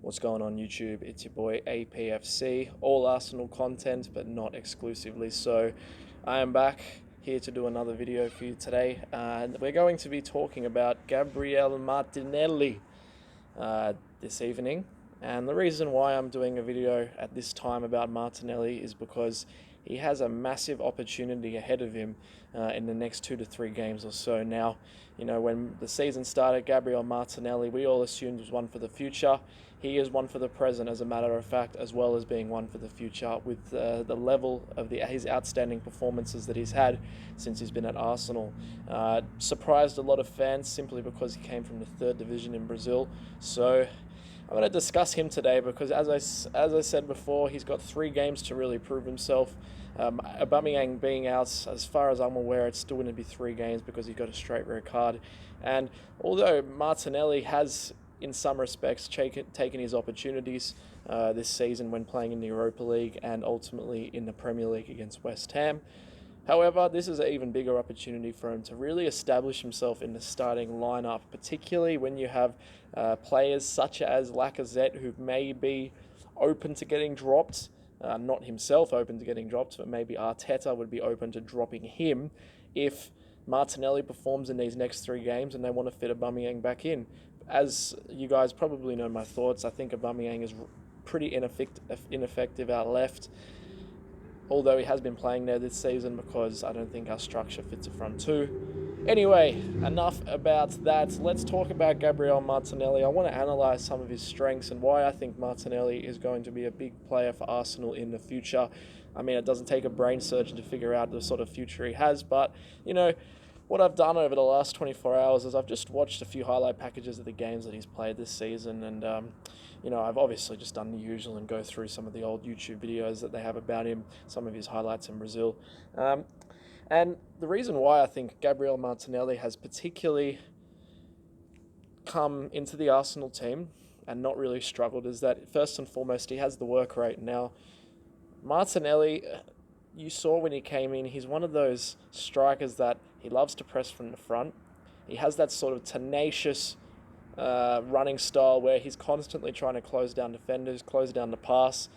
What's going on YouTube? It's your boy APFC, all Arsenal content but not exclusively so. I am back here to do another video for you today, and we're going to be talking about Gabriel Martinelli this evening. And the reason why I'm doing a video at this time about Martinelli is because he has a massive opportunity ahead of him in the next 2 to 3 games or so. Now, when the season started, Gabriel Martinelli, we all assumed was one for the future. He is one for the present, as a matter of fact, as well as being one for the future with the level of his outstanding performances that he's had since he's been at Arsenal. Surprised a lot of fans simply because he came from the 3rd division in Brazil. So I'm going to discuss him today because, as I said before, he's got 3 games to really prove himself. Aubameyang being out, as far as I'm aware, it's still going to be 3 games because he got a straight red card. And although Martinelli has, in some respects, taken his opportunities this season when playing in the Europa League and ultimately in the Premier League against West Ham, however, this is an even bigger opportunity for him to really establish himself in the starting lineup, particularly when you have players such as Lacazette, who may be open to getting dropped. Not himself open to getting dropped, but maybe Arteta would be open to dropping him if Martinelli performs in these next 3 games and they want to fit Aubameyang back in. As you guys probably know my thoughts, I think Aubameyang is pretty ineffective out left, although he has been playing there this season because I don't think our structure fits a front 2. Anyway, enough about that. Let's talk about Gabriel Martinelli. I want to analyse some of his strengths and why I think Martinelli is going to be a big player for Arsenal in the future. I mean, it doesn't take a brain surgeon to figure out the sort of future he has, but, what I've done over the last 24 hours is I've just watched a few highlight packages of the games that he's played this season, and I've obviously just done the usual and go through some of the old YouTube videos that they have about him, some of his highlights in Brazil. And the reason why I think Gabriel Martinelli has particularly come into the Arsenal team and not really struggled is that, first and foremost, he has the work rate. Now, Martinelli, you saw when he came in, he's one of those strikers that he loves to press from the front. He has that sort of tenacious running style where he's constantly trying to close down defenders, close down the pass.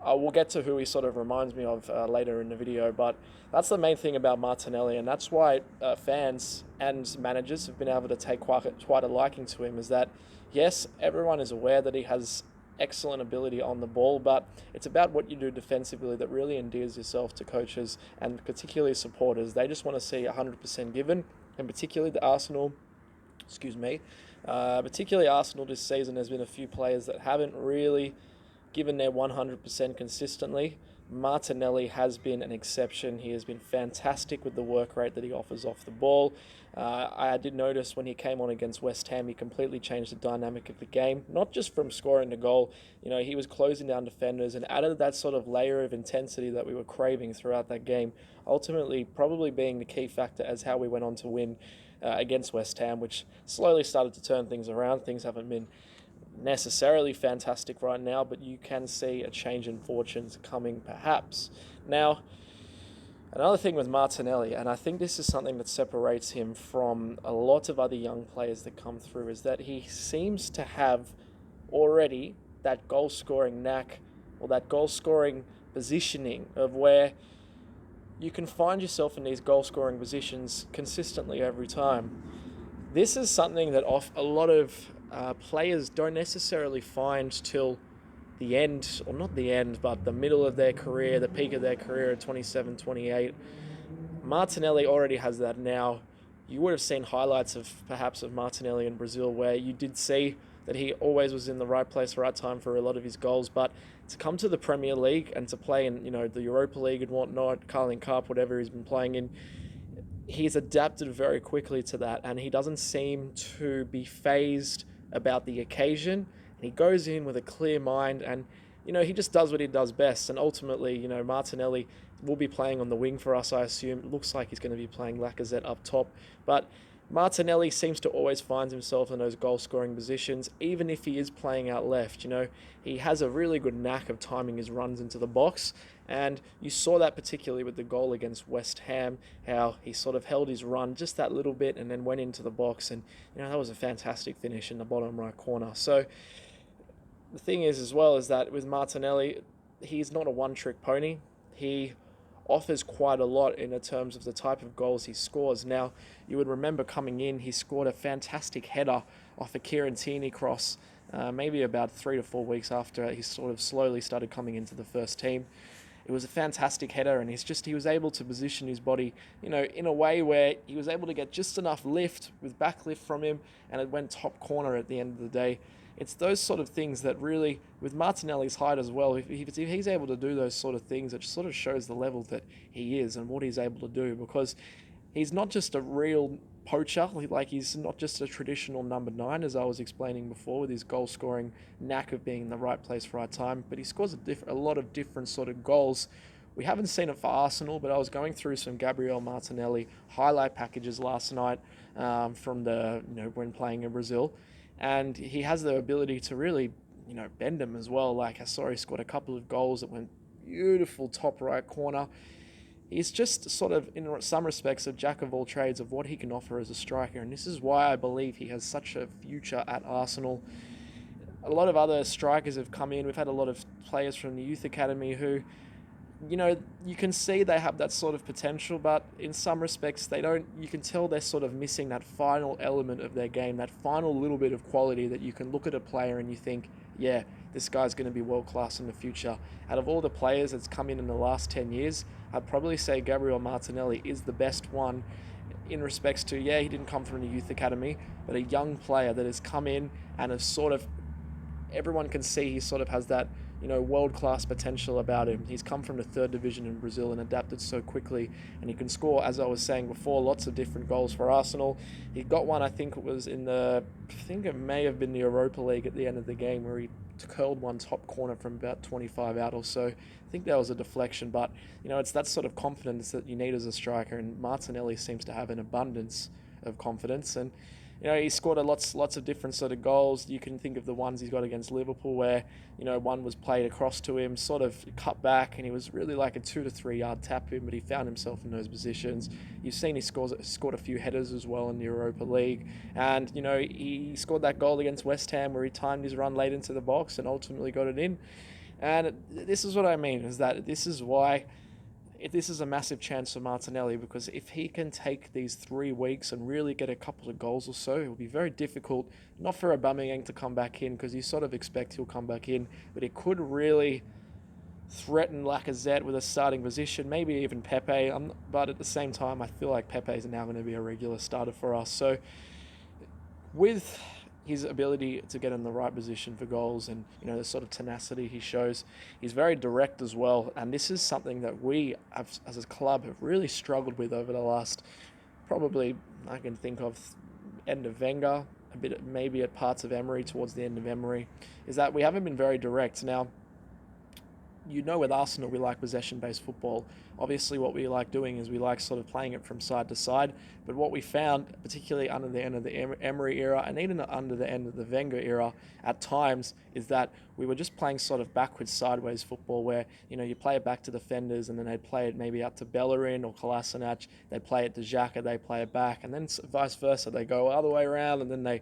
We'll get to who he sort of reminds me of later in the video, but that's the main thing about Martinelli, and that's why fans and managers have been able to take quite a liking to him, is that, yes, everyone is aware that he has excellent ability on the ball, but it's about what you do defensively that really endears yourself to coaches and particularly supporters. They just want to see 100% given, and particularly particularly Arsenal this season. There's been a few players that haven't really given their 100% consistently. Martinelli has been an exception. He has been fantastic with the work rate that he offers off the ball. I did notice when he came on against West Ham, he completely changed the dynamic of the game, not just from scoring the goal. He was closing down defenders and added that sort of layer of intensity that we were craving throughout that game, ultimately probably being the key factor as how we went on to win against West Ham, which slowly started to turn things around. Things haven't been necessarily fantastic right now, but you can see a change in fortunes coming perhaps. Now, another thing with Martinelli, and I think this is something that separates him from a lot of other young players that come through, is that he seems to have already that goal-scoring knack or that goal-scoring positioning of where you can find yourself in these goal-scoring positions consistently every time. This is something that a lot of players don't necessarily find till the end, or not the end, but the middle of their career, the peak of their career at 27, 28. Martinelli already has that now. You would have seen highlights of Martinelli in Brazil where you did see that he always was in the right place, right time for a lot of his goals, but to come to the Premier League and to play in the Europa League and whatnot, Carling Cup, whatever he's been playing in, he's adapted very quickly to that, and he doesn't seem to be phased about the occasion. He goes in with a clear mind, and he just does what he does best. And ultimately, Martinelli will be playing on the wing for us, I assume. It looks like he's going to be playing Lacazette up top, but Martinelli seems to always find himself in those goal-scoring positions, even if he is playing out left. He has a really good knack of timing his runs into the box, and you saw that particularly with the goal against West Ham, how he sort of held his run just that little bit and then went into the box, and that was a fantastic finish in the bottom right corner. So the thing is as well is that with Martinelli, he's not a one-trick pony. He offers quite a lot in the terms of the type of goals he scores. Now, you would remember coming in, he scored a fantastic header off a Kieran Tierney cross, maybe about 3 to 4 weeks after he sort of slowly started coming into the first team. It was a fantastic header, and he was able to position his body, in a way where he was able to get just enough lift with back lift from him, and it went top corner at the end of the day. It's those sort of things that really, with Martinelli's height as well, if he's able to do those sort of things, it sort of shows the level that he is and what he's able to do, because he's not just a real poacher, like he's not just a traditional number 9, as I was explaining before, with his goal scoring knack of being in the right place, right time, but he scores a lot of different sort of goals. We haven't seen it for Arsenal, but I was going through some Gabriel Martinelli highlight packages last night from when playing in Brazil, and he has the ability to really bend him as well. Like I saw he scored a couple of goals that went beautiful top right corner. He's just sort of, in some respects, a jack of all trades of what he can offer as a striker, and this is why I believe he has such a future at Arsenal. A lot of other strikers have come in. We've had a lot of players from the youth academy who, you can see they have that sort of potential, but in some respects they don't. You can tell they're sort of missing that final element of their game, that final little bit of quality that you can look at a player and you think, yeah, this guy's going to be world class in the future. Out of all the players that's come in the last 10 years, I'd probably say Gabriel Martinelli is the best one in respects to, yeah, he didn't come from the youth academy, but a young player that has come in and has sort of, everyone can see he sort of has that, world-class potential about him. He's come from the third division in Brazil and adapted so quickly, and he can score, as I was saying before, lots of different goals for Arsenal. He got one, I think it was I think it may have been the Europa League at the end of the game, where he curled one top corner from about 25 out or so. I think that was a deflection, but, it's that sort of confidence that you need as a striker, and Martinelli seems to have an abundance of confidence, and he scored lots of different sort of goals. You can think of the ones he's got against Liverpool where, one was played across to him, sort of cut back, and he was really like a 2 to 3 yard tap in, but he found himself in those positions. You've seen he scored a few headers as well in the Europa League, and, he scored that goal against West Ham where he timed his run late into the box and ultimately got it in. And this is what I mean, is that this is why this is a massive chance for Martinelli, because if he can take these 3 weeks and really get a couple of goals or so, it will be very difficult, not for Aubameyang to come back in, because you sort of expect he'll come back in, but it could really threaten Lacazette with a starting position, maybe even Pepe, but at the same time, I feel like Pepe is now going to be a regular starter for us. So with his ability to get in the right position for goals and, the sort of tenacity he shows, he's very direct as well. And this is something that we, as a club, have really struggled with over the last, probably, I can think of, end of Wenger, a bit maybe at parts of Emery, towards the end of Emery, is that we haven't been very direct. Now, with Arsenal, we like possession-based football. Obviously, what we like doing is we like sort of playing it from side to side. But what we found, particularly under the end of the Emery era and even under the end of the Wenger era at times, is that we were just playing sort of backwards, sideways football where, you play it back to defenders and then they'd play it maybe out to Bellerin or Kolasinac. They'd play it to Xhaka, they play it back. And then vice versa, they go the other way around and then they,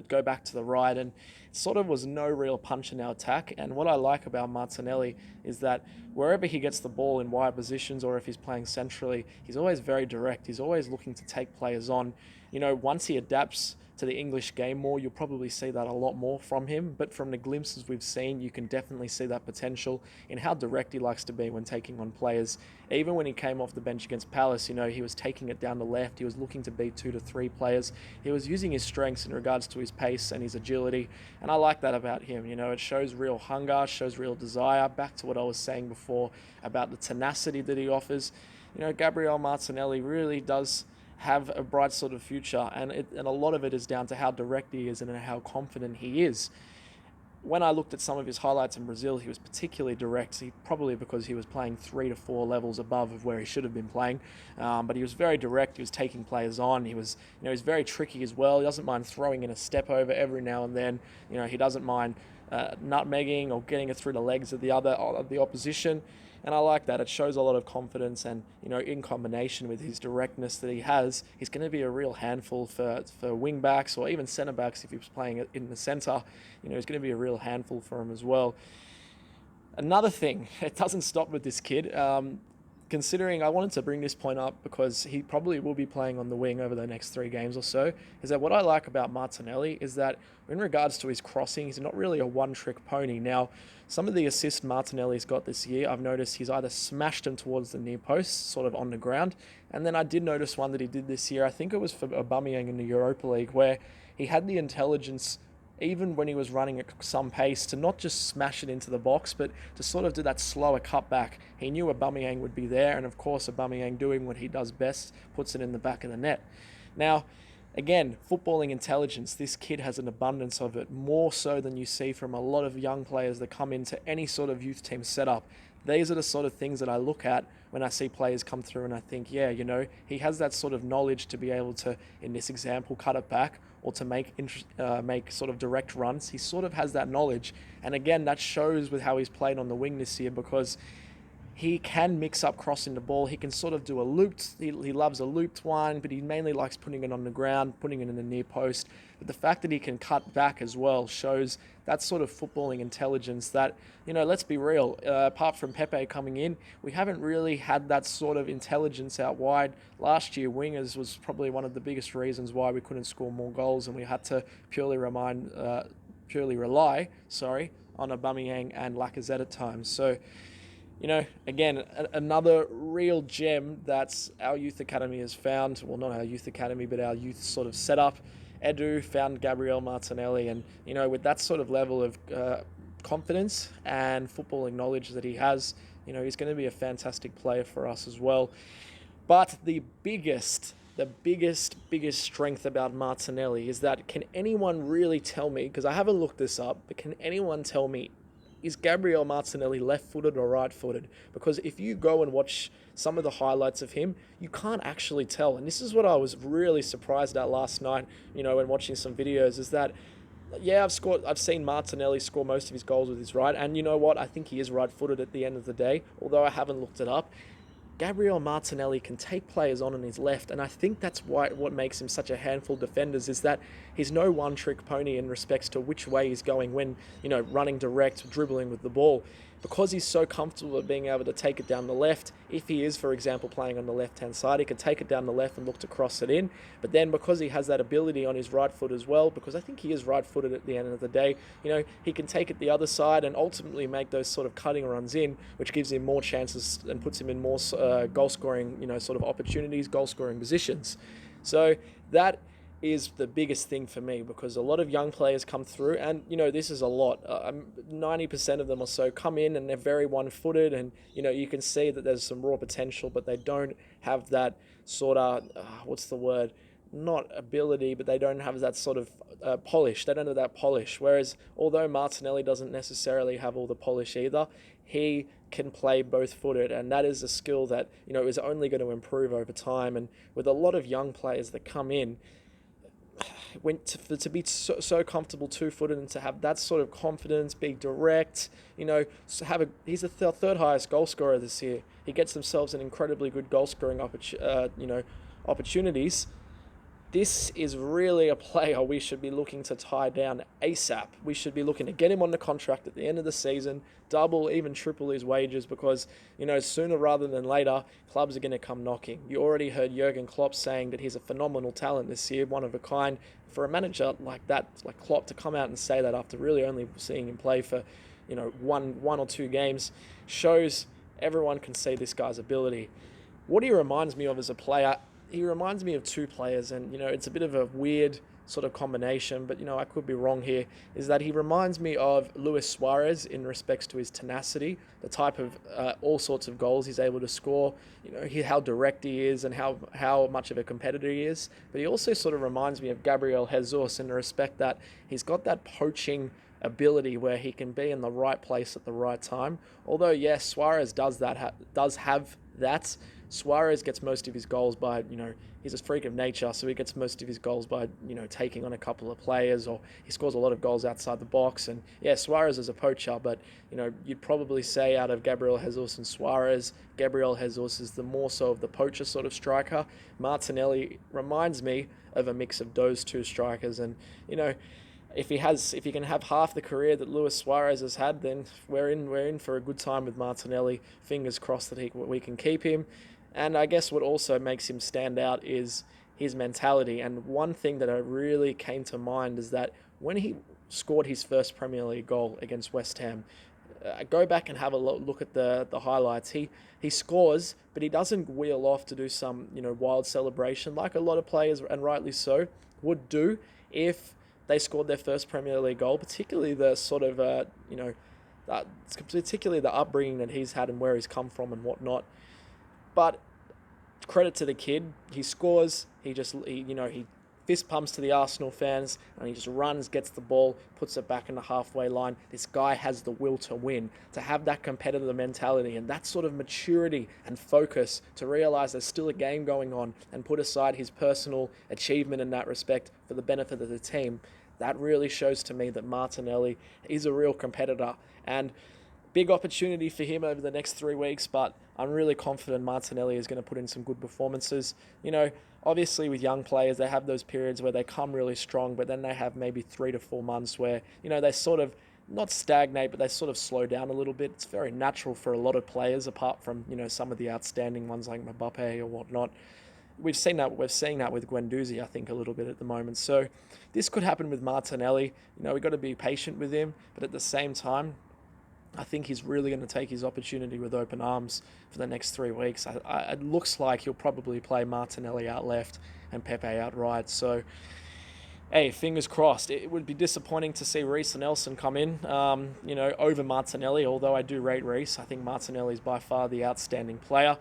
go back to the right. And it sort of was no real punch in our attack. And what I like about Martinelli is that wherever he gets the ball in wide positions or if he's playing centrally, he's always very direct. He's always looking to take players on. Once he adapts to the English game more, you'll probably see that a lot more from him. But from the glimpses we've seen, you can definitely see that potential in how direct he likes to be when taking on players. Even when he came off the bench against Palace, he was taking it down the left. He was looking to beat 2 to 3 players. He was using his strengths in regards to his pace and his agility. And I like that about him. It shows real hunger, shows real desire. Back to what I was saying before about the tenacity that he offers. Gabriel Martinelli really does have a bright sort of future, and a lot of it is down to how direct he is and how confident he is. When I looked at some of his highlights in Brazil, he was particularly direct, probably because he was playing 3 to 4 levels above of where he should have been playing, but he was very direct. He was taking players on. He was, he's very tricky as well. He doesn't mind throwing in a step over every now and then. He doesn't mind nutmegging or getting it through the legs of the opposition. And I like that. It shows a lot of confidence, and in combination with his directness that he has, he's going to be a real handful for wing backs or even centre backs if he's playing in the centre. He's going to be a real handful for him as well. Another thing, it doesn't stop with this kid. Considering, I wanted to bring this point up because he probably will be playing on the wing over the next 3 games or so, is that what I like about Martinelli is that in regards to his crossing, he's not really a one-trick pony. Now, some of the assists Martinelli's got this year, I've noticed he's either smashed them towards the near post, sort of on the ground, and then I did notice one that he did this year, I think it was for Aubameyang in the Europa League, where he had the intelligence, even when he was running at some pace, to not just smash it into the box, but to sort of do that slower cutback. He knew Aubameyang would be there, and of course Aubameyang, doing what he does best, puts it in the back of the net. Now, again, footballing intelligence, this kid has an abundance of it, more so than you see from a lot of young players that come into any sort of youth team setup. These are the sort of things that I look at when I see players come through and I think, yeah, he has that sort of knowledge to be able to, in this example, cut it back or to make sort of direct runs. He sort of has that knowledge. And again, that shows with how he's played on the wing this year, because he can mix up crossing the ball. He can sort of do a looped, he loves a looped one, but he mainly likes putting it on the ground, putting it in the near post. But the fact that he can cut back as well shows that sort of footballing intelligence that, let's be real, apart from Pepe coming in, we haven't really had that sort of intelligence out wide. Last year, wingers was probably one of the biggest reasons why we couldn't score more goals, and we had to purely rely on Aubameyang and Lacazette at times. So, again, another real gem that's our youth academy has found. Well, not our youth academy, but our youth sort of setup. Edu found Gabriel Martinelli, and, with that sort of level of confidence and footballing knowledge that he has, he's going to be a fantastic player for us as well. But the biggest strength about Martinelli is that, can anyone really tell me, because I haven't looked this up, but can anyone tell me, is Gabriel Martinelli left-footed or right-footed? Because if you go and watch some of the highlights of him, you can't actually tell. And this is what I was really surprised at last night, when watching some videos, is that, yeah, I've seen Martinelli score most of his goals with his right, and you know what? I think he is right-footed at the end of the day, although I haven't looked it up. Gabriel Martinelli can take players on his left, and I think that's what makes him such a handful of defenders, is that he's no one-trick pony in respects to which way he's going when, running direct, dribbling with the ball. Because he's so comfortable at being able to take it down the left, if he is, for example, playing on the left-hand side, he can take it down the left and look to cross it in. But then because he has that ability on his right foot as well, because I think he is right-footed at the end of the day, he can take it the other side and ultimately make those sort of cutting runs in, which gives him more chances and puts him in more goal-scoring, sort of opportunities, goal-scoring positions. So that is the biggest thing for me, because a lot of young players come through, and this is a lot, 90% of them or so come in and they're very one-footed, and you can see that there's some raw potential, but they don't have that sort of not ability, but they don't have that sort of polish. They don't have that polish. Whereas although Martinelli doesn't necessarily have all the polish either, he can play both-footed, and that is a skill that is only going to improve over time. And with a lot of young players that come in, to be so comfortable two-footed and to have that sort of confidence, be direct, he's the third highest goal scorer this year. He gets themselves an incredibly good goal scoring opportunities. This is really a player we should be looking to tie down ASAP. We should be looking to get him on the contract at the end of the season, double, even triple his wages, because, sooner rather than later, clubs are going to come knocking. You already heard Jurgen Klopp saying that he's a phenomenal talent this year, one of a kind. For a manager like that, like Klopp, to come out and say that after really only seeing him play for, one or two games, shows everyone can see this guy's ability. What he reminds me of as a player, he reminds me of two players, and it's a bit of a weird sort of combination, but I could be wrong here, is that he reminds me of Luis Suarez in respects to his tenacity, the type of all sorts of goals he's able to score, how direct he is and how much of a competitor he is. But he also sort of reminds me of Gabriel Jesus in the respect that he's got that poaching ability where he can be in the right place at the right time. Although yes, Suarez does have that, Suarez gets most of his goals by, he's a freak of nature, so he gets most of his goals by, taking on a couple of players, or he scores a lot of goals outside the box. And yeah, Suarez is a poacher, but, you'd probably say out of Gabriel Jesus and Suarez, Gabriel Jesus is the more so of the poacher sort of striker. Martinelli reminds me of a mix of those two strikers. And, if he can have half the career that Luis Suarez has had, then we're in for a good time with Martinelli. Fingers crossed that we can keep him. And I guess what also makes him stand out is his mentality. And one thing that really came to mind is that when he scored his first Premier League goal against West Ham, go back and have a look at the highlights. He scores, but he doesn't wheel off to do some wild celebration like a lot of players, and rightly so, would do if they scored their first Premier League goal, particularly the sort of particularly the upbringing that he's had and where he's come from and whatnot. But credit to the kid, he scores. He fist pumps to the Arsenal fans, and he just runs, gets the ball, puts it back in the halfway line. This guy has the will to win, to have that competitive mentality and that sort of maturity and focus to realise there's still a game going on and put aside his personal achievement in that respect for the benefit of the team. That really shows to me that Martinelli is a real competitor, and big opportunity for him over the next 3 weeks, but I'm really confident Martinelli is going to put in some good performances. Obviously with young players, they have those periods where they come really strong, but then they have maybe 3 to 4 months where, they sort of not stagnate, but they sort of slow down a little bit. It's very natural for a lot of players, apart from, some of the outstanding ones like Mbappe or whatnot. We're seeing that with Guendouzi, I think, a little bit at the moment. So this could happen with Martinelli. We've got to be patient with him, but at the same time, I think he's really going to take his opportunity with open arms for the next 3 weeks. It looks like he'll probably play Martinelli out left and Pepe out right. So, hey, fingers crossed. It would be disappointing to see Reece Nelson come in, over Martinelli, although I do rate Reece. I think Martinelli is by far the outstanding player.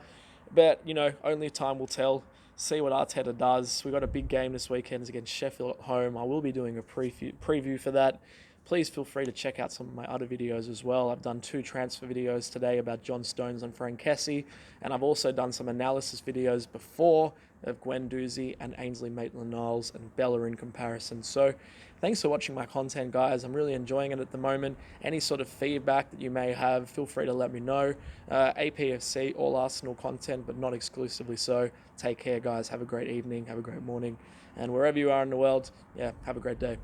But, only time will tell. See what Arteta does. We've got a big game this weekend against Sheffield at home. I will be doing a preview for that. Please feel free to check out some of my other videos as well. I've done 2 transfer videos today about John Stones and Frank Kessie, and I've also done some analysis videos before of Guendouzi and Ainsley Maitland-Niles and Bella in comparison. So thanks for watching my content, guys. I'm really enjoying it at the moment. Any sort of feedback that you may have, feel free to let me know. APFC, all Arsenal content, but not exclusively so. Take care, guys. Have a great evening. Have a great morning. And wherever you are in the world, have a great day.